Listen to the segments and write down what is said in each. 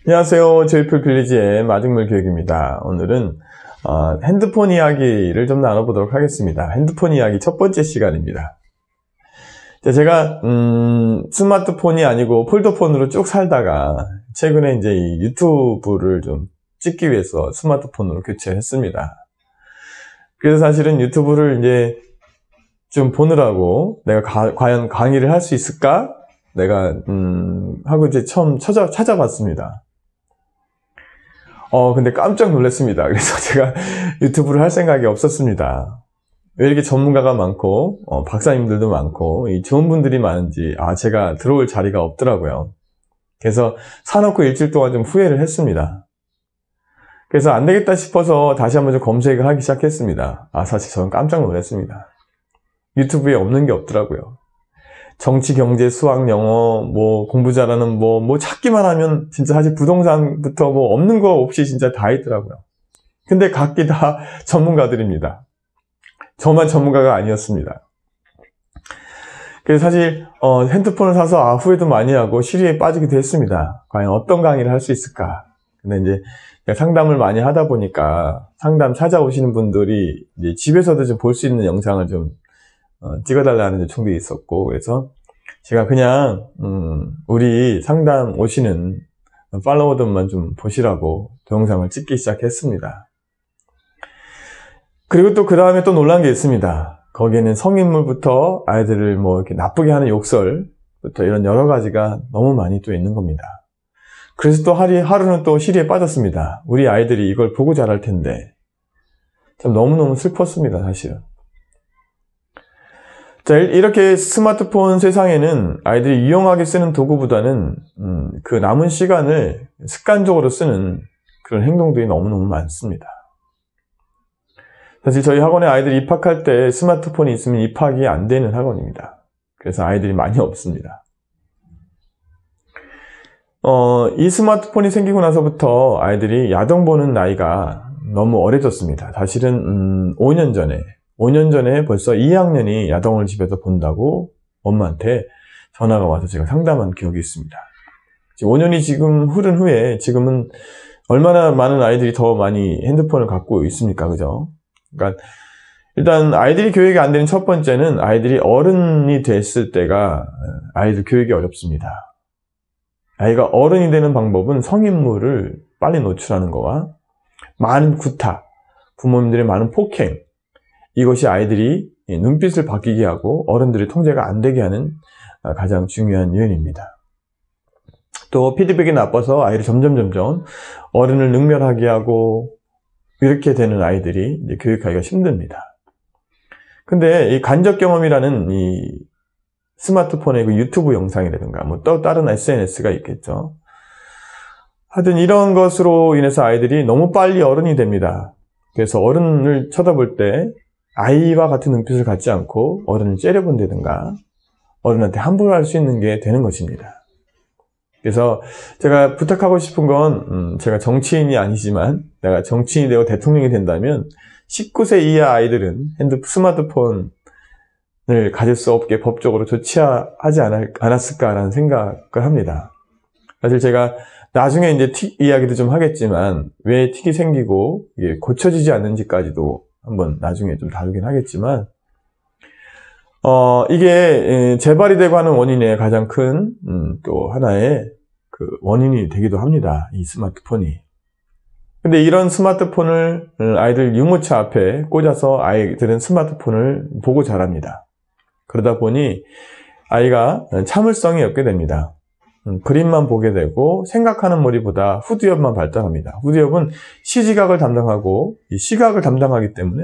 안녕하세요. 조이풀 빌리지의 마중물 교육입니다. 오늘은 핸드폰 이야기를 좀 나눠보도록 하겠습니다. 핸드폰 이야기 첫 번째 시간입니다. 제가 스마트폰이 아니고 폴더폰으로 쭉 살다가 최근에 이제 이 유튜브를 좀 찍기 위해서 스마트폰으로 교체했습니다. 그래서 사실은 유튜브를 이제 좀 보느라고 내가 과연 강의를 할 수 있을까? 내가 하고 이제 처음 찾아봤습니다. 근데 깜짝 놀랐습니다. 그래서 제가 유튜브를 할 생각이 없었습니다. 왜 이렇게 전문가가 많고, 박사님들도 많고, 좋은 분들이 많은지, 제가 들어올 자리가 없더라고요. 그래서 사놓고 일주일 동안 좀 후회를 했습니다. 그래서 안 되겠다 싶어서 다시 한번 좀 검색을 하기 시작했습니다. 사실 저는 깜짝 놀랐습니다. 유튜브에 없는 게 없더라고요. 정치, 경제, 수학, 영어, 공부 잘하는 찾기만 하면 진짜 사실 부동산부터 없는 거 없이 진짜 다 있더라고요. 근데 각기 다 전문가들입니다. 저만 전문가가 아니었습니다. 그래서 사실, 핸드폰을 사서 후회도 많이 하고 시리에 빠지기도 했습니다. 과연 어떤 강의를 할 수 있을까? 근데 이제 상담을 많이 하다 보니까 상담 찾아오시는 분들이 이제 집에서도 좀 볼 수 있는 영상을 좀 찍어달라는 요청도 있었고, 그래서 제가 그냥 우리 상담 오시는 팔로워들만 좀 보시라고 동영상을 찍기 시작했습니다. 그리고 또 그 다음에 또 놀란 게 있습니다. 거기에는 성인물부터 아이들을 이렇게 나쁘게 하는 욕설부터 이런 여러 가지가 너무 많이 또 있는 겁니다. 그래서 또 하루는 또 시리에 빠졌습니다. 우리 아이들이 이걸 보고 자랄 텐데 참 너무너무 슬펐습니다, 사실은. 자, 이렇게 스마트폰 세상에는 아이들이 유용하게 쓰는 도구보다는 그 남은 시간을 습관적으로 쓰는 그런 행동들이 너무너무 많습니다. 사실 저희 학원에 아이들이 입학할 때 스마트폰이 있으면 입학이 안 되는 학원입니다. 그래서 아이들이 많이 없습니다. 이 스마트폰이 생기고 나서부터 아이들이 야동 보는 나이가 너무 어려졌습니다. 사실은 5년 전에 벌써 2학년이 야동을 집에서 본다고 엄마한테 전화가 와서 제가 상담한 기억이 있습니다. 5년이 지금 흐른 후에 지금은 얼마나 많은 아이들이 더 많이 핸드폰을 갖고 있습니까? 그죠? 그러니까 일단 아이들이 교육이 안 되는 첫 번째는 아이들이 어른이 됐을 때가 아이들 교육이 어렵습니다. 아이가 어른이 되는 방법은 성인물을 빨리 노출하는 거와 많은 구타, 부모님들의 많은 폭행, 이것이 아이들이 눈빛을 바뀌게 하고 어른들의 통제가 안 되게 하는 가장 중요한 요인입니다. 또 피드백이 나빠서 아이를 점점 어른을 능멸하게 하고 이렇게 되는 아이들이 이제 교육하기가 힘듭니다. 근데 이 간접 경험이라는 이 스마트폰의 그 유튜브 영상이라든가 또 다른 SNS가 있겠죠. 하여튼 이런 것으로 인해서 아이들이 너무 빨리 어른이 됩니다. 그래서 어른을 쳐다볼 때 아이와 같은 눈빛을 갖지 않고 어른을 째려본다든가 어른한테 함부로 할 수 있는 게 되는 것입니다. 그래서 제가 부탁하고 싶은 건 제가 정치인이 아니지만 내가 정치인이 되고 대통령이 된다면 19세 이하 아이들은 스마트폰을 가질 수 없게 법적으로 조치하지 않았을까라는 생각을 합니다. 사실 제가 나중에 이제 틱 이야기도 좀 하겠지만 왜 틱이 생기고 이게 고쳐지지 않는지까지도 한번 나중에 좀 다루긴 하겠지만 이게 재발이 되고 하는 원인의 가장 큰 또 하나의 그 원인이 되기도 합니다. 이 스마트폰이. 근데 이런 스마트폰을 아이들 유모차 앞에 꽂아서 아이들은 스마트폰을 보고 자랍니다. 그러다 보니 아이가 참을성이 없게 됩니다. 그림만 보게 되고 생각하는 머리보다 후두엽만 발달합니다. 후두엽은 시지각을 담당하고 이 시각을 담당하기 때문에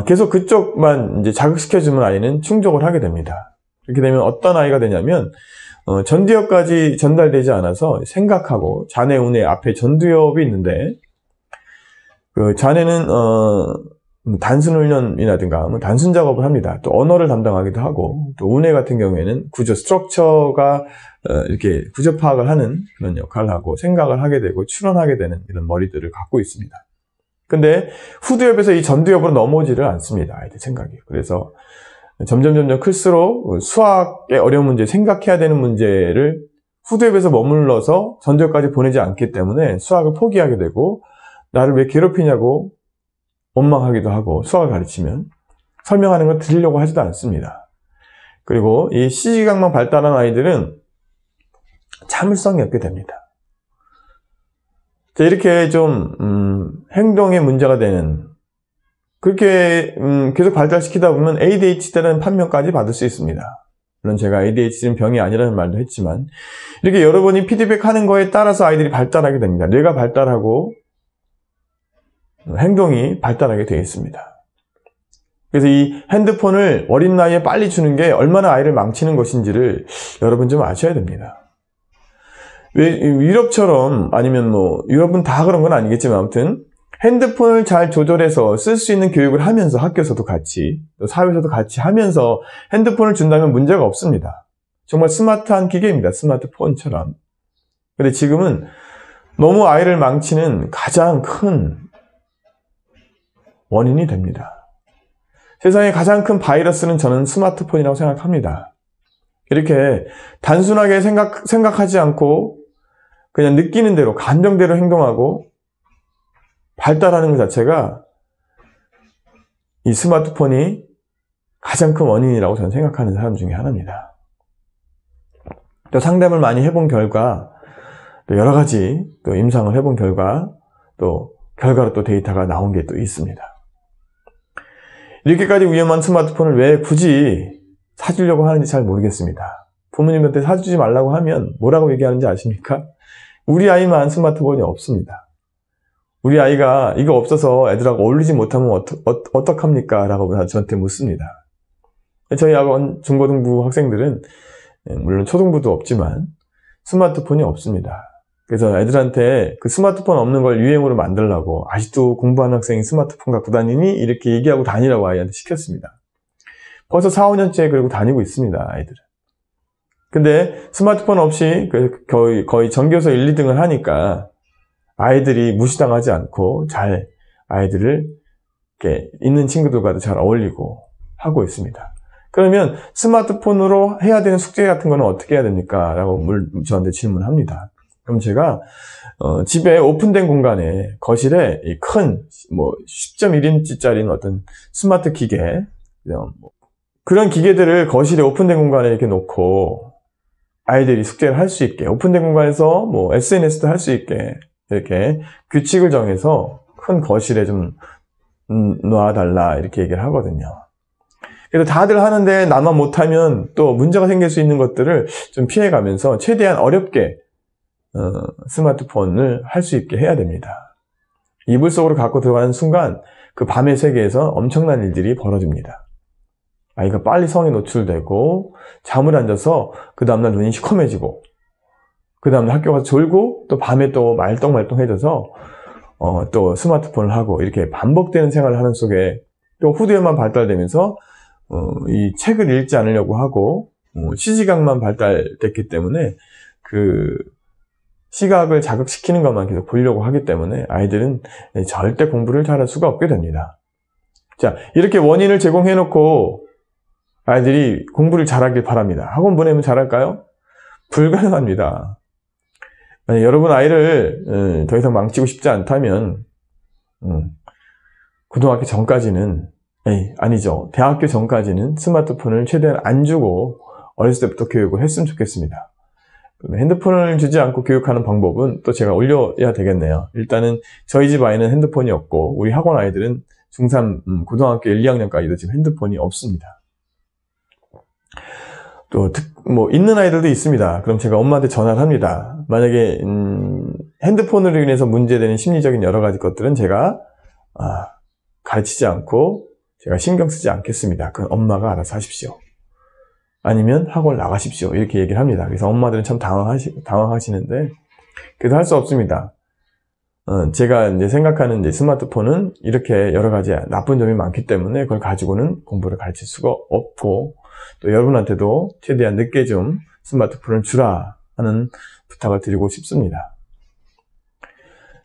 계속 그쪽만 이제 자극시켜주면 아이는 충족을 하게 됩니다. 이렇게 되면 어떤 아이가 되냐면 전두엽까지 전달되지 않아서 생각하고 자네 운의 앞에 전두엽이 있는데 그 자네는 단순 훈련이라든가 단순 작업을 합니다. 또 언어를 담당하기도 하고 또 운해 같은 경우에는 구조 스트럭처가 이렇게 구조 파악을 하는 그런 역할을 하고 생각을 하게 되고 추론하게 되는 이런 머리들을 갖고 있습니다. 근데 후두엽에서 이 전두엽으로 넘어오지를 않습니다. 아이들 생각이. 그래서 점점 클수록 수학의 어려운 문제, 생각해야 되는 문제를 후두엽에서 머물러서 전교까지 보내지 않기 때문에 수학을 포기하게 되고 나를 왜 괴롭히냐고 원망하기도 하고 수학을 가르치면 설명하는 걸 들으려고 하지도 않습니다. 그리고 이 시지각만 발달한 아이들은 참을성이 없게 됩니다. 자, 이렇게 좀 행동에 문제가 되는 그렇게 계속 발달시키다 보면 ADHD라는 판명까지 받을 수 있습니다. 물론 제가 ADHD는 병이 아니라는 말도 했지만 이렇게 여러분이 피드백하는 거에 따라서 아이들이 발달하게 됩니다. 뇌가 발달하고 행동이 발달하게 되어 있습니다. 그래서 이 핸드폰을 어린 나이에 빨리 주는 게 얼마나 아이를 망치는 것인지를 여러분 좀 아셔야 됩니다. 왜 유럽처럼 아니면 뭐 유럽은 다 그런 건 아니겠지만 아무튼 핸드폰을 잘 조절해서 쓸 수 있는 교육을 하면서 학교에서도 같이 또 사회에서도 같이 하면서 핸드폰을 준다면 문제가 없습니다. 정말 스마트한 기계입니다. 스마트폰처럼. 근데 지금은 너무 아이를 망치는 가장 큰 원인이 됩니다. 세상에 가장 큰 바이러스는 저는 스마트폰이라고 생각합니다. 이렇게 단순하게 생각하지 않고 그냥 느끼는 대로 감정대로 행동하고 발달하는 것 자체가 이 스마트폰이 가장 큰 원인이라고 저는 생각하는 사람 중에 하나입니다. 또 상담을 많이 해본 결과 또 여러 가지 또 임상을 해본 결과 또 결과로 또 데이터가 나온 게 또 있습니다. 이렇게까지 위험한 스마트폰을 왜 굳이 사주려고 하는지 잘 모르겠습니다. 부모님한테 사주지 말라고 하면 뭐라고 얘기하는지 아십니까? 우리 아이만 스마트폰이 없습니다. 우리 아이가 이거 없어서 애들하고 어울리지 못하면 어떡합니까? 라고 저한테 묻습니다. 저희 학원 중고등부 학생들은 물론 초등부도 없지만 스마트폰이 없습니다. 그래서 애들한테 그 스마트폰 없는 걸 유행으로 만들려고 아직도 공부하는 학생이 스마트폰 갖고 다니니? 이렇게 얘기하고 다니라고 아이한테 시켰습니다. 벌써 4, 5년째 그러고 다니고 있습니다. 아이들은. 근데 스마트폰 없이 거의 전교서 1, 2등을 하니까 아이들이 무시당하지 않고 잘 아이들을 이렇게 있는 친구들과도 잘 어울리고 하고 있습니다. 그러면 스마트폰으로 해야 되는 숙제 같은 거는 어떻게 해야 됩니까? 라고 저한테 질문합니다. 그럼 제가 집에 오픈된 공간에 거실에 큰 10.1인치짜리 어떤 스마트 기계 그런 기계들을 거실에 오픈된 공간에 이렇게 놓고 아이들이 숙제를 할 수 있게 오픈된 공간에서 뭐 SNS도 할 수 있게 이렇게 규칙을 정해서 큰 거실에 좀 놔달라 이렇게 얘기를 하거든요. 그래서 다들 하는데 나만 못하면 또 문제가 생길 수 있는 것들을 좀 피해가면서 최대한 어렵게 스마트폰을 할 수 있게 해야 됩니다. 이불 속으로 갖고 들어가는 순간 그 밤의 세계에서 엄청난 일들이 벌어집니다. 아이가 빨리 성에 노출되고 잠을 안 자서 그 다음날 눈이 시커매지고 그 다음날 학교 가서 졸고 또 밤에 또 말똥말똥해져서 또 스마트폰을 하고 이렇게 반복되는 생활을 하는 속에 또 후두에만 발달되면서 이 책을 읽지 않으려고 하고 시지각만 발달됐기 때문에 그 시각을 자극시키는 것만 계속 보려고 하기 때문에 아이들은 절대 공부를 잘할 수가 없게 됩니다. 자, 이렇게 원인을 제공해 놓고 아이들이 공부를 잘하길 바랍니다. 학원 보내면 잘할까요? 불가능합니다. 만약 여러분 아이를 더 이상 망치고 싶지 않다면 고등학교 전까지는 아니죠. 대학교 전까지는 스마트폰을 최대한 안 주고 어렸을 때부터 교육을 했으면 좋겠습니다. 핸드폰을 주지 않고 교육하는 방법은 또 제가 올려야 되겠네요. 일단은 저희 집 아이는 핸드폰이 없고 우리 학원 아이들은 중3, 고등학교 1, 2학년까지도 지금 핸드폰이 없습니다. 또 있는 아이들도 있습니다. 그럼 제가 엄마한테 전화를 합니다. 만약에 핸드폰으로 인해서 문제되는 심리적인 여러 가지 것들은 제가 가르치지 않고 제가 신경 쓰지 않겠습니다. 그건 엄마가 알아서 하십시오. 아니면 학원 나가십시오. 이렇게 얘기를 합니다. 그래서 엄마들은 참 당황하시는데 그래도 할 수 없습니다. 제가 이제 생각하는 이제 스마트폰은 이렇게 여러 가지 나쁜 점이 많기 때문에 그걸 가지고는 공부를 가르칠 수가 없고 또 여러분한테도 최대한 늦게 좀 스마트폰을 주라 하는 부탁을 드리고 싶습니다.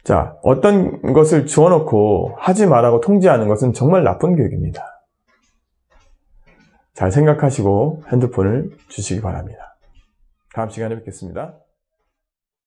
자, 어떤 것을 주워놓고 하지 말라고 통지하는 것은 정말 나쁜 교육입니다. 잘 생각하시고 핸드폰을 주시기 바랍니다. 다음 시간에 뵙겠습니다.